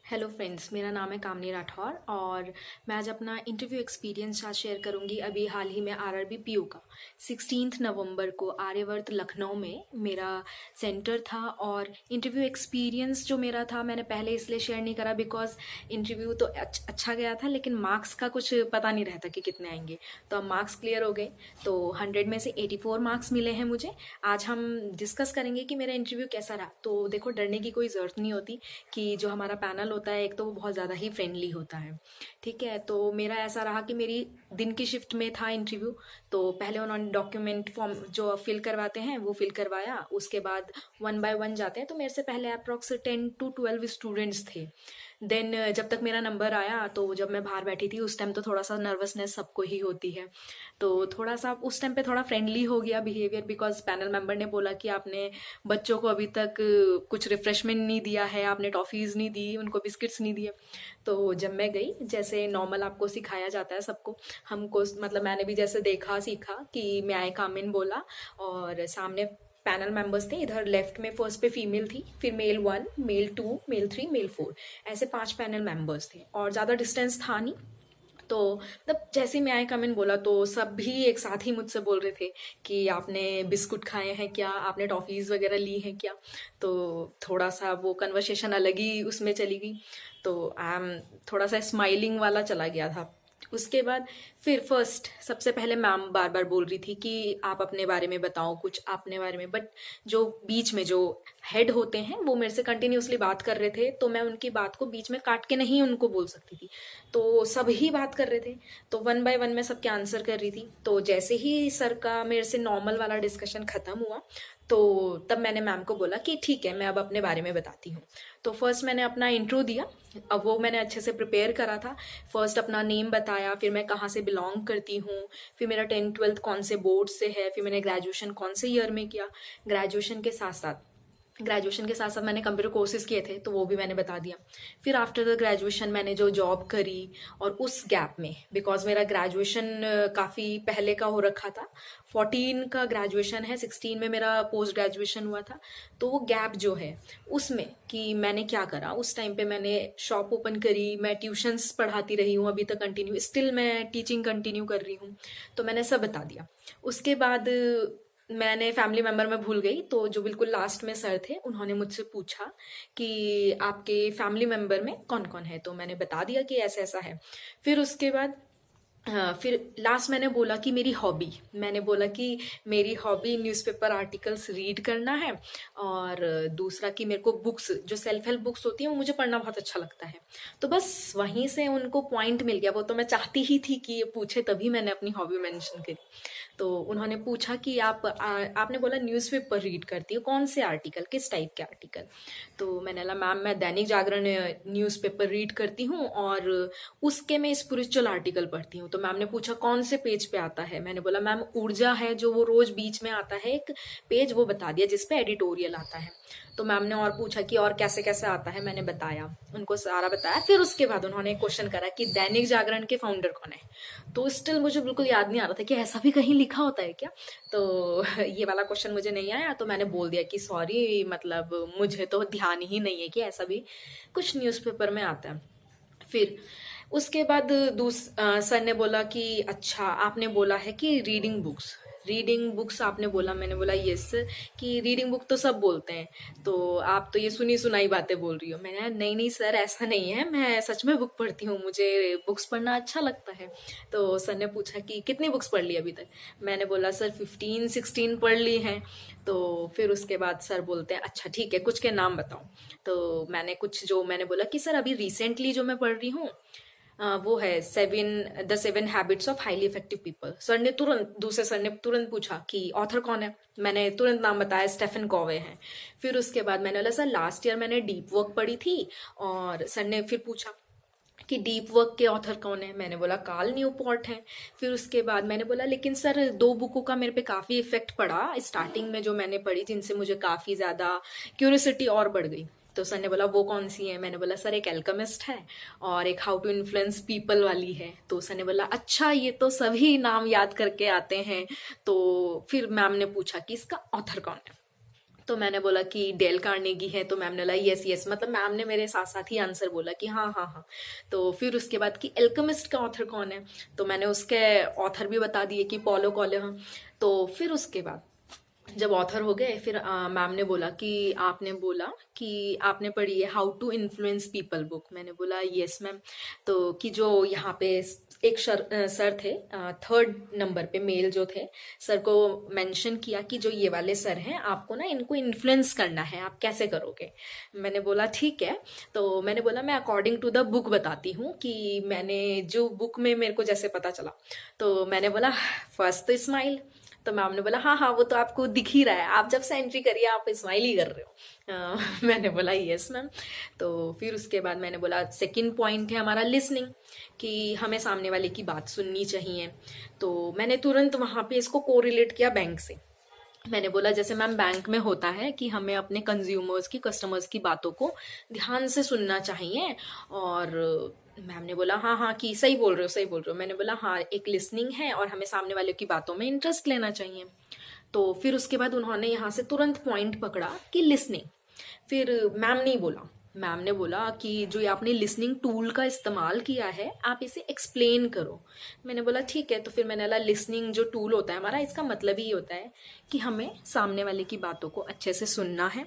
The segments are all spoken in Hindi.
हेलो फ्रेंड्स, मेरा नाम है कामनी राठौर और मैं आज अपना इंटरव्यू एक्सपीरियंस आज शेयर करूंगी। अभी हाल ही में आरआरबी पीओ का 16 नवंबर को आर्यवर्त लखनऊ में मेरा सेंटर था। और इंटरव्यू एक्सपीरियंस जो मेरा था मैंने पहले इसलिए शेयर नहीं करा बिकॉज इंटरव्यू तो अच्छा गया था, लेकिन मार्क्स का कुछ पता नहीं रहता कि कितने आएंगे। तो अब मार्क्स क्लियर हो गए, तो 100 में से 84 मार्क्स मिले हैं मुझे। आज हम डिस्कस करेंगे कि मेरा इंटरव्यू कैसा रहा। तो देखो, डरने की कोई ज़रूरत नहीं होती कि जो हमारा पैनल होता है एक तो वो बहुत ज़्यादा ही फ्रेंडली होता है। ठीक है, तो मेरा ऐसा रहा कि मेरी दिन की शिफ्ट में था इंटरव्यू। तो पहले उन्होंने डॉक्यूमेंट फॉर्म जो फिल करवाते हैं वो फिल करवाया, उसके बाद 1 बाय 1 जाते हैं। तो मेरे से पहले अप्रॉक्स 10 to 12 स्टूडेंट्स थे। देन जब तक मेरा नंबर आया, तो जब मैं बाहर बैठी थी उस टाइम तो थोड़ा सा नर्वसनेस सबको ही होती है। तो थोड़ा सा उस टाइम पे थोड़ा फ्रेंडली हो गया बिहेवियर, बिकॉज पैनल मेंबर ने बोला कि आपने बच्चों को अभी तक कुछ रिफ्रेशमेंट नहीं दिया है, आपने टॉफ़ीज़ नहीं दी, उनको बिस्किट्स नहीं दिए। तो जब मैं गई, जैसे नॉर्मल आपको सिखाया जाता है सबको, हमको मतलब मैंने भी जैसे देखा सीखा कि मैं आए काम इन बोला। और सामने पैनल मेंबर्स थे, इधर लेफ्ट में फर्स्ट पे फीमेल थी, फिर मेल 1, मेल 2, मेल 3, मेल 4, ऐसे 5 पैनल मेंबर्स थे और ज़्यादा डिस्टेंस था नहीं। तो तब जैसे ही मैं आए कमेंट बोला तो सब भी एक साथ ही मुझसे बोल रहे थे कि आपने बिस्कुट खाए हैं क्या, आपने टॉफ़ीज़ वगैरह ली हैं क्या। तो थोड़ा सा वो कन्वर्सेशन अलग ही उसमें चली गई। तो आई एम थोड़ा सा स्माइलिंग वाला चला गया था। उसके बाद फिर फर्स्ट सबसे पहले मैम बार बार बोल रही थी कि आप अपने बारे में बताओ, कुछ अपने बारे में। बट जो बीच में जो हेड होते हैं वो मेरे से कंटिन्यूअसली बात कर रहे थे, तो मैं उनकी बात को बीच में काट के नहीं उनको बोल सकती थी। तो सब ही बात कर रहे थे, तो 1 बाय 1 मैं सबके आंसर कर रही थी। तो जैसे ही सर का मेरे से नॉर्मल वाला डिस्कशन खत्म हुआ, तो तब मैंने मैम को बोला कि ठीक है, मैं अब अपने बारे में बताती हूँ। तो फर्स्ट मैंने अपना इंट्रो दिया। अब वो मैंने अच्छे से प्रिपेयर करा था। फर्स्ट अपना नेम बताया, फिर मैं कहाँ से बिलोंग करती हूँ, फिर मेरा 10th 12th कौन से बोर्ड से है, फिर मैंने ग्रेजुएशन कौन से ईयर में किया। ग्रेजुएशन के साथ साथ मैंने कंप्यूटर कोर्सेज किए थे, तो वो भी मैंने बता दिया। फिर आफ्टर द ग्रेजुएशन मैंने जो जॉब करी, और उस गैप में बिकॉज मेरा ग्रेजुएशन काफ़ी पहले का हो रखा था, 14 का ग्रेजुएशन है, 16 में मेरा पोस्ट ग्रेजुएशन हुआ था। तो वो गैप जो है उसमें कि मैंने क्या करा, उस टाइम पे मैंने शॉप ओपन करी, मैं ट्यूशन्स पढ़ाती रही हूँ, अभी तक कंटिन्यू स्टिल मैं टीचिंग कंटिन्यू कर रही हूँ। तो मैंने सब बता दिया। उसके बाद मैंने फैमिली मेंबर में भूल गई, तो जो बिल्कुल लास्ट में सर थे उन्होंने मुझसे पूछा कि आपके फैमिली मेंबर में कौन कौन है, तो मैंने बता दिया कि ऐसा ऐसा है। फिर उसके बाद हाँ, फिर लास्ट मैंने बोला कि मैंने बोला कि मेरी हॉबी न्यूज़पेपर आर्टिकल्स रीड करना है। और दूसरा कि मेरे को बुक्स जो सेल्फ हेल्प बुक्स होती हैं वो मुझे पढ़ना बहुत अच्छा लगता है। तो बस वहीं से उनको पॉइंट मिल गया, वो तो मैं चाहती ही थी कि ये पूछे, तभी मैंने अपनी हॉबी मेंशन करी। तो उन्होंने पूछा कि आपने बोला न्यूज़पेपर रीड करती हो, कौन से आर्टिकल, किस टाइप के आर्टिकल। तो मैंने बोला मैम मैं दैनिक जागरण न्यूज़पेपर रीड करती हूँ और उसके मैं स्पिरिचुअल आर्टिकल पढ़ती हूँ। तो मैम ने पूछा कौन से पेज पे आता है, मैंने बोला मैम ऊर्जा है जो वो रोज बीच में आता है एक पेज, वो बता दिया जिसपे एडिटोरियल आता है। तो मैम ने और पूछा कि और कैसे कैसे आता है, मैंने बताया, उनको सारा बताया। फिर उसके बाद उन्होंने एक क्वेश्चन करा कि दैनिक जागरण के फाउंडर कौन है। तो स्टिल मुझे बिल्कुल याद नहीं आ रहा था कि ऐसा भी कहीं लिखा होता है क्या। तो ये वाला क्वेश्चन मुझे नहीं आया, तो मैंने बोल दिया कि सॉरी, मतलब मुझे तो ध्यान ही नहीं है कि ऐसा भी कुछ न्यूज़पेपर में आता है। फिर उसके बाद सर ने बोला कि अच्छा आपने बोला है कि रीडिंग बुक्स आपने बोला, मैंने बोला यस सर, कि रीडिंग बुक तो सब बोलते हैं, तो आप तो ये सुनी सुनाई बातें बोल रही हो। मैंने कहा, नहीं नहीं सर ऐसा नहीं है, मैं सच में बुक पढ़ती हूँ, मुझे बुक्स पढ़ना अच्छा लगता है। तो सर ने पूछा कि कितनी बुक्स पढ़ ली अभी तक। मैंने बोला सर 15 16 पढ़ ली हैं। तो फिर उसके बाद सर बोलते हैं अच्छा ठीक है, कुछ के नाम बताओ। तो मैंने कुछ जो मैंने बोला कि सर अभी रिसेंटली जो मैं पढ़ रही हूँ वो है 7 habits of highly effective people. दूसरे सर ने तुरंत पूछा कि ऑथर कौन है। मैंने तुरंत नाम बताया, स्टेफन कॉवे हैं। फिर उसके बाद मैंने बोला सर लास्ट ईयर मैंने डीप वर्क पढ़ी थी। और सर ने फिर पूछा कि डीप वर्क के ऑथर कौन है, मैंने बोला कार्ल न्यूपोर्ट है। फिर उसके बाद मैंने बोला लेकिन सर 2 बुकों का मेरे पे काफ़ी इफेक्ट पड़ा स्टार्टिंग में जो मैंने पढ़ी, जिनसे मुझे काफ़ी ज़्यादा क्यूरियोसिटी और बढ़ गई। तो सर ने बोला वो कौन सी है, मैंने बोला सर एक एल्केमिस्ट है और एक हाउ टू इन्फ्लुएंस पीपल वाली है। तो सर ने बोला अच्छा ये तो सभी नाम याद करके आते हैं। तो फिर मैम ने पूछा कि इसका ऑथर कौन है। तो मैंने बोला कि डेल कार्नेगी है, तो मैम ने बोला यस यस, मतलब मैम ने मेरे साथ साथ ही आंसर बोला कि हाँ हाँ हाँ। तो फिर उसके बाद कि एल्केमिस्ट का ऑथर कौन है, तो मैंने उसके ऑथर भी बता दिए कि पॉलो कोएल्हो। तो फिर उसके बाद जब ऑथर हो गए, फिर मैम ने बोला कि आपने बोला कि आपने पढ़ी है how to influence people book. मैंने बोला यस मैम। तो कि जो यहाँ पे एक सर थे, थर्ड नंबर पे मेल जो थे, सर को मेंशन किया कि जो ये वाले सर हैं आपको ना इनको इन्फ्लुएंस करना है, आप कैसे करोगे। मैंने बोला ठीक है। तो मैंने बोला मैं अकॉर्डिंग टू द बुक बताती हूँ कि मैंने जो बुक में मेरे को जैसे पता चला। तो मैंने बोला फर्स्ट तो स्माइल। तो मैम ने बोला हाँ हाँ वो तो आपको दिख ही रहा है, आप जब से एंट्री करिए आप स्माइल ही कर रहे हो। मैंने बोला यस मैम। तो फिर उसके बाद मैंने बोला सेकंड पॉइंट है हमारा लिसनिंग, कि हमें सामने वाले की बात सुननी चाहिए। तो मैंने तुरंत वहां पे इसको कोरिलेट किया बैंक से। मैंने बोला जैसे मैम बैंक में होता है कि हमें अपने कंज्यूमर्स की, कस्टमर्स की बातों को ध्यान से सुनना चाहिए। और मैम ने बोला हाँ हाँ कि सही बोल रहे हो, सही बोल रहे हो। मैंने बोला हाँ एक लिसनिंग है और हमें सामने वाले की बातों में इंटरेस्ट लेना चाहिए। तो फिर उसके बाद उन्होंने यहाँ से तुरंत पॉइंट पकड़ा कि लिसनिंग। फिर मैम नहीं बोला, मैम ने बोला कि जो ये आपने लिसनिंग टूल का इस्तेमाल किया है आप इसे एक्सप्लेन करो। मैंने बोला ठीक है। तो फिर मैंने बोला लिसनिंग जो टूल होता है हमारा, इसका मतलब ही होता है कि हमें सामने वाले की बातों को अच्छे से सुनना है।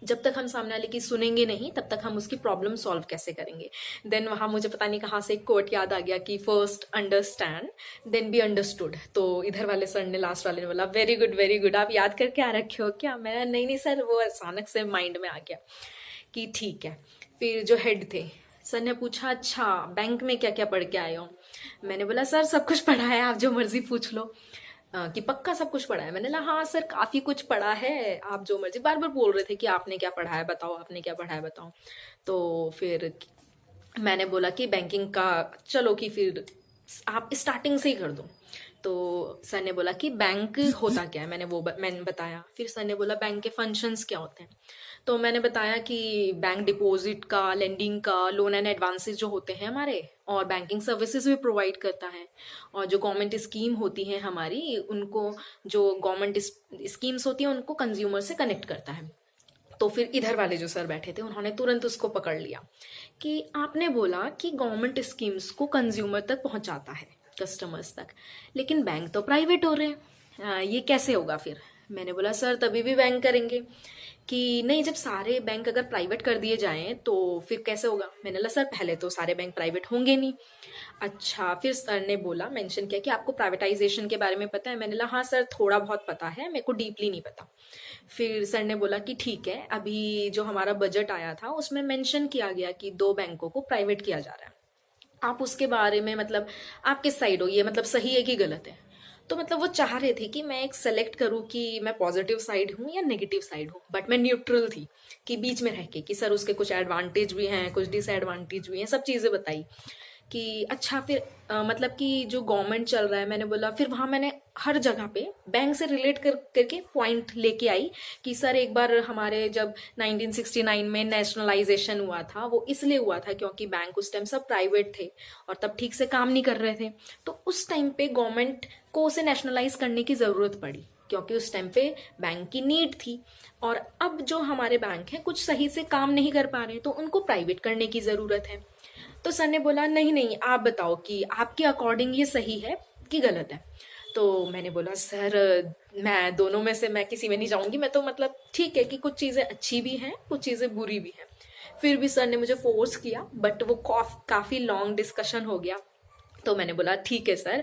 जब तक हम सामने वाले की सुनेंगे नहीं तब तक हम उसकी प्रॉब्लम सॉल्व कैसे करेंगे। देन वहां मुझे पता नहीं कहाँ से एक कोट याद आ गया कि first understand then be understood. तो इधर वाले सर ने, लास्ट वाले ने बोला वेरी गुड, आप याद करके आ रखे हो क्या। मैं नहीं सर, वो अचानक से माइंड में आ गया कि ठीक है। फिर जो हेड थे, सर ने पूछा अच्छा बैंक में क्या क्या पढ़ के आए हो। मैंने बोला सर सब कुछ पढ़ा है, आप जो मर्जी पूछ लो। कि पक्का सब कुछ पढ़ा है। मैंने कहा हाँ सर काफी कुछ पढ़ा है, आप जो मर्जी, बार बार बोल रहे थे कि आपने क्या पढ़ा है बताओ, आपने क्या पढ़ा है बताओ। तो फिर मैंने बोला कि बैंकिंग का चलो कि फिर आप स्टार्टिंग से ही कर दो। तो सर ने बोला कि बैंक होता क्या है, मैंने बताया। फिर सर ने बोला बैंक के फंक्शंस क्या होते हैं। तो मैंने बताया कि बैंक डिपॉजिट का, लेंडिंग का, लोन एंड एडवांसेस जो होते हैं हमारे, और बैंकिंग सर्विसेज भी प्रोवाइड करता है। और जो गवर्नमेंट स्कीम होती है हमारी, उनको, जो गवर्नमेंट स्कीम्स होती हैं उनको कंज्यूमर से कनेक्ट करता है। तो फिर इधर वाले जो सर बैठे थे उन्होंने तुरंत उसको पकड़ लिया कि आपने बोला कि गवर्नमेंट स्कीम्स को कंज्यूमर तक पहुंचाता है, कस्टमर्स तक, लेकिन बैंक तो प्राइवेट हो रहे हैं, ये कैसे होगा फिर। मैंने बोला सर तभी भी बैंक करेंगे। कि नहीं, जब सारे बैंक अगर प्राइवेट कर दिए जाएं तो फिर कैसे होगा। मैंने बोला सर पहले तो सारे बैंक प्राइवेट होंगे नहीं। अच्छा, फिर सर ने बोला, मेंशन किया कि आपको प्राइवेटाइजेशन के बारे में पता है। मैंने बोला हाँ सर थोड़ा बहुत पता है, मेरे को डीपली नहीं पता। फिर सर ने बोला कि ठीक है, अभी जो हमारा बजट आया था उसमें मेंशन किया गया कि 2 बैंकों को प्राइवेट किया जा रहा है, आप उसके बारे में मतलब आप किस साइड हो, ये मतलब सही है कि गलत है। तो मतलब वो चाह रहे थे कि मैं एक सेलेक्ट करूं कि मैं पॉजिटिव साइड हूं या नेगेटिव साइड हूं, बट मैं न्यूट्रल थी कि बीच में रह के कि सर उसके कुछ एडवांटेज भी हैं, कुछ डिसएडवांटेज भी हैं, सब चीजें बताई कि अच्छा। फिर मतलब कि जो गवर्नमेंट चल रहा है, मैंने बोला, फिर वहां मैंने हर जगह पे बैंक से रिलेट करके पॉइंट लेके आई कि सर एक बार हमारे जब 1969 में नेशनलाइजेशन हुआ था, वो इसलिए हुआ था क्योंकि बैंक उस टाइम सब प्राइवेट थे और तब ठीक से काम नहीं कर रहे थे। तो उस टाइम पे गवर्नमेंट को उसे नेशनलाइज करने की जरूरत पड़ी क्योंकि उस टाइम पे बैंक की नीड थी। और अब जो हमारे बैंक हैं कुछ सही से काम नहीं कर पा रहे, तो उनको प्राइवेट करने की जरूरत है। तो सर ने बोला नहीं नहीं आप बताओ कि आपके अकॉर्डिंग ये सही है कि गलत है। तो मैंने बोला सर मैं दोनों में से मैं किसी में नहीं जाऊंगी, मैं तो मतलब ठीक है कि कुछ चीजें अच्छी भी हैं, कुछ चीजें बुरी भी हैं। फिर भी सर ने मुझे फोर्स किया, बट वो काफी लॉन्ग डिस्कशन हो गया। तो मैंने बोला ठीक है सर,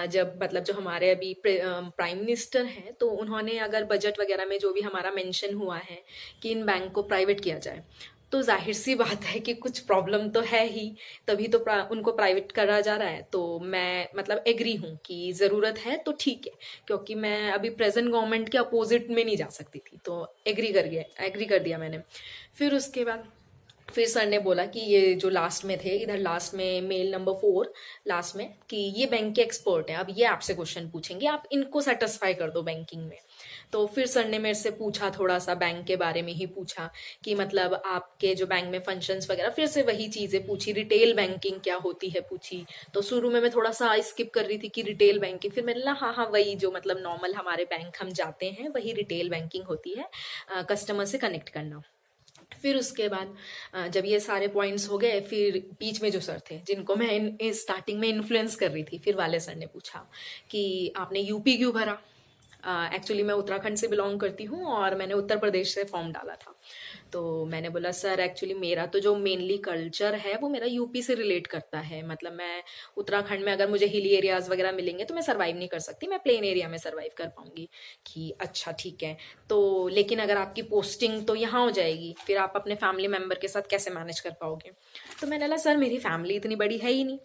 जब मतलब जो हमारे अभी प्राइम मिनिस्टर हैं तो उन्होंने अगर बजट वगैरह में जो भी हमारा मेंशन हुआ है कि इन बैंक को प्राइवेट किया जाए, तो जाहिर सी बात है कि कुछ प्रॉब्लम तो है ही, तभी तो उनको प्राइवेट करा जा रहा है। तो मैं मतलब एग्री हूँ कि जरूरत है तो ठीक है, क्योंकि मैं अभी प्रेजेंट गवर्नमेंट के अपोजिट में नहीं जा सकती थी। तो एग्री कर दिया मैंने। फिर उसके बाद फिर सर ने बोला कि ये जो लास्ट में थे, इधर लास्ट में मेल नंबर 4 लास्ट में, कि ये बैंक के एक्सपर्ट हैं, अब ये आपसे क्वेश्चन पूछेंगे, आप इनको सेटिस्फाई कर दो बैंकिंग में। तो फिर सर ने मेरे से पूछा, थोड़ा सा बैंक के बारे में ही पूछा कि मतलब आपके जो बैंक में फंक्शंस वगैरह, फिर से वही चीजें पूछी, रिटेल बैंकिंग क्या होती है पूछी। तो शुरू में मैं थोड़ा सा स्किप कर रही थी कि रिटेल बैंकिंग, फिर मैंने हाँ हाँ वही जो मतलब नॉर्मल हमारे बैंक हम जाते हैं वही रिटेल बैंकिंग होती है, कस्टमर से कनेक्ट करना। फिर उसके बाद जब ये सारे पॉइंट्स हो गए, फिर बीच में जो सर थे जिनको मैं स्टार्टिंग में इन्फ्लुएंस कर रही थी, फिर वाले सर ने पूछा कि आपने यूपी क्यों भरा। एक्चुअली मैं उत्तराखंड से बिलोंग करती हूँ और मैंने उत्तर प्रदेश से फॉर्म डाला था। तो मैंने बोला सर एक्चुअली मेरा तो जो मेनली कल्चर है वो मेरा यूपी से रिलेट करता है, मतलब मैं उत्तराखंड में अगर मुझे हिली एरियाज वगैरह मिलेंगे तो मैं सर्वाइव नहीं कर सकती, मैं प्लेन एरिया में सर्वाइव कर पाऊंगी। कि अच्छा ठीक है, तो लेकिन अगर आपकी पोस्टिंग तो यहाँ हो जाएगी, फिर आप अपने फैमिली मेंबर के साथ कैसे मैनेज कर पाओगे। तो मैंने बोला सर मेरी फैमिली इतनी बड़ी है ही नहीं,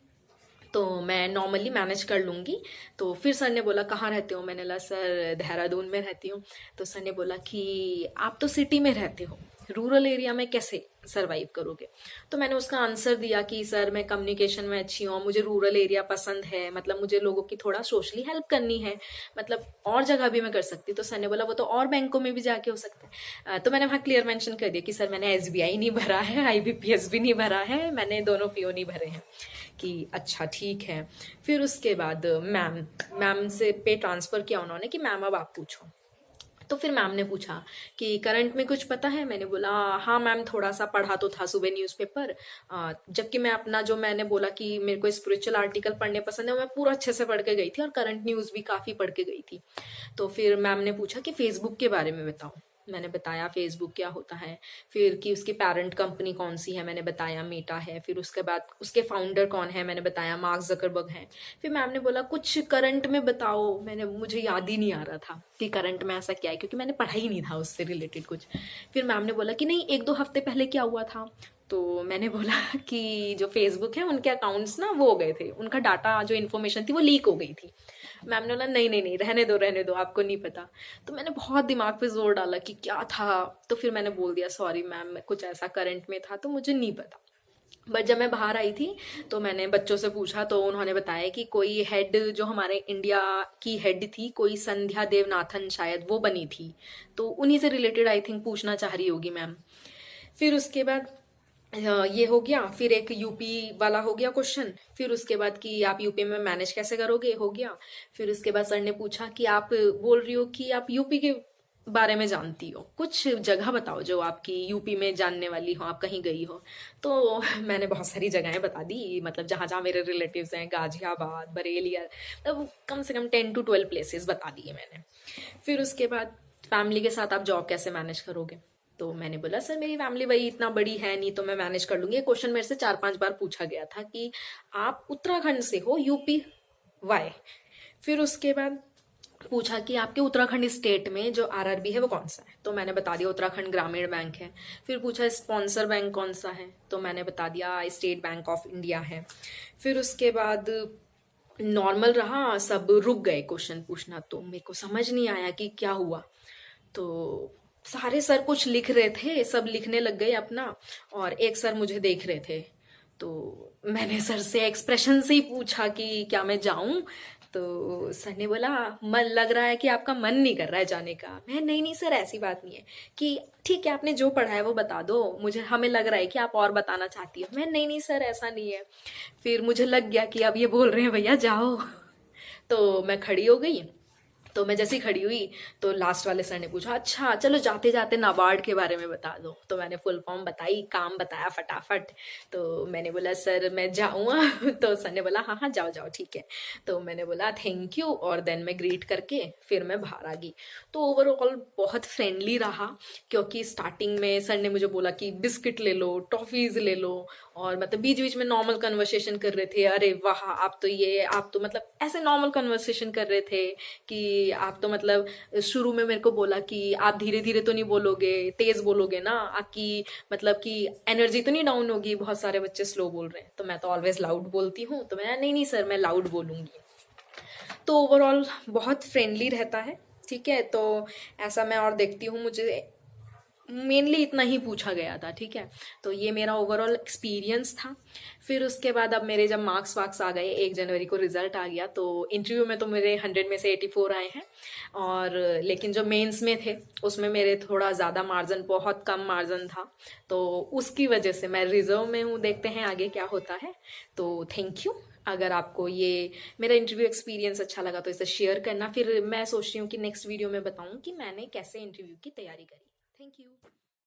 तो मैं नॉर्मली मैनेज कर लूँगी। तो फिर सर ने बोला कहाँ रहते हो, मैंने बोला सर देहरादून में रहती हूँ। तो सर ने बोला कि आप तो सिटी में रहते हो, रूरल एरिया में कैसे सरवाइव करोगे। तो मैंने उसका आंसर दिया कि सर मैं कम्युनिकेशन में अच्छी हूँ, मुझे रूरल एरिया पसंद है, मतलब मुझे लोगों की थोड़ा सोशली हेल्प करनी है, मतलब और जगह भी मैं कर सकती। तो सर ने बोला वो तो और बैंकों में भी जाके हो सकता है। तो मैंने वहाँ क्लियर मेंशन कर दिया कि सर मैंने एसबीआई नहीं भरा है, आईबीपीएस भी नहीं भरा है, मैंने दोनों पीओ नहीं भरे हैं। कि अच्छा ठीक है। फिर उसके बाद मैम से पे ट्रांसफर किया उन्होंने कि मैम अब आप पूछो। तो फिर मैम ने पूछा कि करंट में कुछ पता है, मैंने बोला हाँ मैम थोड़ा सा पढ़ा तो था सुबह न्यूज़पेपर। जबकि मैं अपना जो मैंने बोला कि मेरे को स्पिरिचुअल आर्टिकल पढ़ने पसंद है, वो मैं पूरा अच्छे से पढ़ के गई थी और करंट न्यूज़ भी काफ़ी पढ़ के गई थी। तो फिर मैम ने पूछा कि फेसबुक के बारे में बताओ। मैंने बताया फेसबुक क्या होता है, फिर कि उसकी पेरेंट कंपनी कौन सी है, मैंने बताया मेटा है। फिर उसके बाद उसके फाउंडर कौन है, मैंने बताया मार्क जकरबर्ग हैं। फिर मैम ने बोला कुछ करंट में बताओ, मुझे याद ही नहीं आ रहा था कि करंट में ऐसा क्या है, क्योंकि मैंने पढ़ा ही नहीं था उससे रिलेटेड कुछ। फिर मैम ने बोला कि नहीं 1-2 हफ्ते पहले क्या हुआ था। तो मैंने बोला कि जो फेसबुक है उनके अकाउंट्स ना वो हो गए थे, उनका डाटा जो इन्फॉर्मेशन थी वो लीक हो गई थी। मैम ने बोला नहीं नहीं नहीं रहने दो आपको नहीं पता। तो मैंने बहुत दिमाग पे जोर डाला कि क्या था। तो फिर मैंने बोल दिया सॉरी मैम कुछ ऐसा करंट में था तो मुझे नहीं पता। बट जब मैं बाहर आई थी तो मैंने बच्चों से पूछा तो उन्होंने बताया कि कोई हेड जो हमारे इंडिया की हेड थी, कोई संध्या देवनाथन शायद वो बनी थी, तो उन्हीं से रिलेटेड आई थिंक पूछना चाह रही होगी मैम। फिर उसके बाद ये हो गया, फिर एक यूपी वाला हो गया क्वेश्चन। फिर उसके बाद कि आप यूपी में मैनेज कैसे करोगे, हो गया। फिर उसके बाद सर ने पूछा कि आप बोल रही हो कि आप यूपी के बारे में जानती हो, कुछ जगह बताओ जो आपकी यूपी में जानने वाली हो, आप कहीं गई हो। तो मैंने बहुत सारी जगहें बता दी, मतलब जहाँ जहाँ मेरे रिलेटिव्स हैं, गाजियाबाद, बरेली, मतलब कम से कम 10 to 12 प्लेसेस बता दिए मैंने। फिर उसके बाद फैमिली के साथ आप जॉब कैसे मैनेज करोगे। तो मैंने बोला सर मेरी फैमिली वही इतना बड़ी है नहीं, तो मैं मैनेज कर लूंगी। ये क्वेश्चन मेरे से 4-5 बार पूछा गया था कि आप उत्तराखंड से हो, यूपी वाई। फिर उसके बाद पूछा कि आपके उत्तराखंड स्टेट में जो आरआरबी है वो कौन सा है, तो मैंने बता दिया उत्तराखंड ग्रामीण बैंक है। फिर पूछा स्पॉन्सर बैंक कौन सा है, तो मैंने बता दिया स्टेट बैंक ऑफ इंडिया है। फिर उसके बाद नॉर्मल रहा, सब रुक गए क्वेश्चन पूछना, तो मेरे को समझ नहीं आया कि क्या हुआ। तो सारे सर कुछ लिख रहे थे, सब लिखने लग गए अपना, और एक सर मुझे देख रहे थे। तो मैंने सर से एक्सप्रेशन से ही पूछा कि क्या मैं जाऊं। तो सर ने बोला मन लग रहा है कि आपका मन नहीं कर रहा है जाने का। मैं नहीं नहीं सर ऐसी बात नहीं है, कि ठीक है आपने जो पढ़ा है वो बता दो, मुझे हमें लग रहा है कि आप और बताना चाहती हो। मैं नहीं नहीं सर ऐसा नहीं है। फिर मुझे लग गया कि अब ये बोल रहे हैं भैया जाओ। तो मैं खड़ी हो गई। तो मैं जैसे ही खड़ी हुई तो लास्ट वाले सर ने पूछा अच्छा चलो जाते जाते नाबार्ड के बारे में बता दो। तो मैंने फुल फॉर्म बताई, काम बताया फटाफट। तो मैंने बोला सर मैं जाऊँगा। तो सर ने बोला हाँ हाँ जाओ जाओ ठीक है। तो मैंने बोला थैंक यू, और देन मैं ग्रीट करके फिर मैं बाहर आ गई। तो ओवरऑल बहुत फ्रेंडली रहा, क्योंकि स्टार्टिंग में सर ने मुझे बोला कि बिस्किट ले लो, टॉफीज ले लो, और मतलब बीच बीच में नॉर्मल कन्वर्सेशन कर रहे थे, अरे वाह आप तो ये, आप तो मतलब ऐसे नॉर्मल कन्वर्सेशन कर रहे थे कि आप तो मतलब शुरू में मेरे को बोला कि आप धीरे धीरे तो नहीं बोलोगे, तेज बोलोगे ना, आपकी मतलब कि एनर्जी तो नहीं डाउन होगी, बहुत सारे बच्चे स्लो बोल रहे हैं। तो मैं तो ऑलवेज लाउड बोलती हूँ, तो मैं नहीं नहीं सर मैं लाउड बोलूंगी। तो ओवरऑल बहुत फ्रेंडली रहता है। ठीक है, तो ऐसा मैं और देखती हूँ। मुझे मेनली इतना ही पूछा गया था, ठीक है। तो ये मेरा ओवरऑल एक्सपीरियंस था। फिर उसके बाद अब मेरे जब मार्क्स वार्क्स आ गए, 1 जनवरी को रिजल्ट आ गया, तो इंटरव्यू में तो मेरे 100 में से 84 आए हैं। और लेकिन जो मेंस में थे उसमें मेरे थोड़ा ज़्यादा मार्जिन, बहुत कम मार्जिन था, तो उसकी वजह से मैं रिजर्व में हूँ। देखते हैं आगे क्या होता है। तो थैंक यू। अगर आपको ये मेरा इंटरव्यू एक्सपीरियंस अच्छा लगा तो इसे शेयर करना। फिर मैं सोच रही हूँ कि नेक्स्ट वीडियो में बताऊँ कि मैंने कैसे इंटरव्यू की तैयारी करी। Thank you.